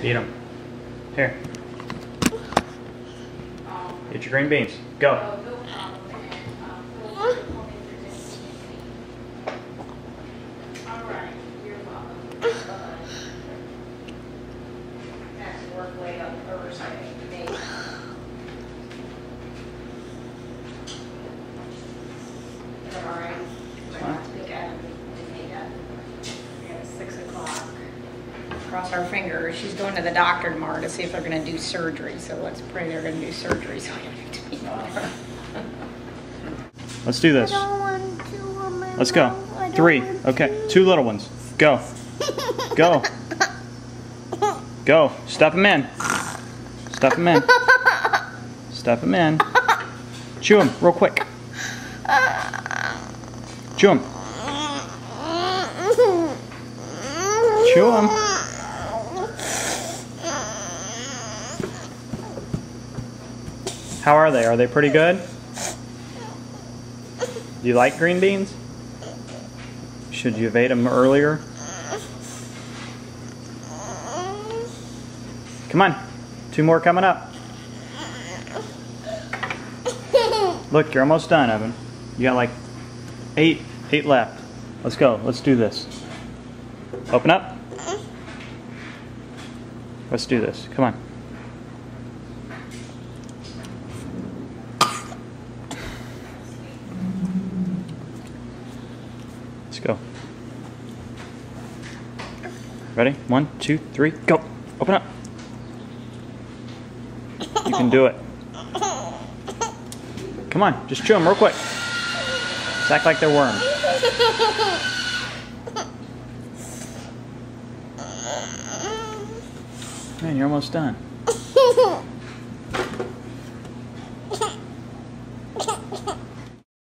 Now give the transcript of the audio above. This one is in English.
Eat them. Here. Eat your green beans. Go. Cross our fingers. She's going to the doctor tomorrow to see if they're going to do surgery. So let's pray they're going to do surgery so we don't have to be there. Let's do this. Let's go. 3. Okay. 2 little ones. Go. Go. Go. Stuff them in. Stuff them in. Stuff them in. Chew them real quick. Chew them. Chew them. How are they? Are they pretty good? Do you like green beans? Should you have ate them earlier? Come on. 2 more coming up. Look, you're almost done, Evan. You got like 8 left. Let's go. Let's do this. Open up. Let's do this. Come on. Let's go. Ready? 1, 2, 3, go. Open up. You can do it. Come on, just chew them real quick. Just act like they're worms. Man, you're almost done.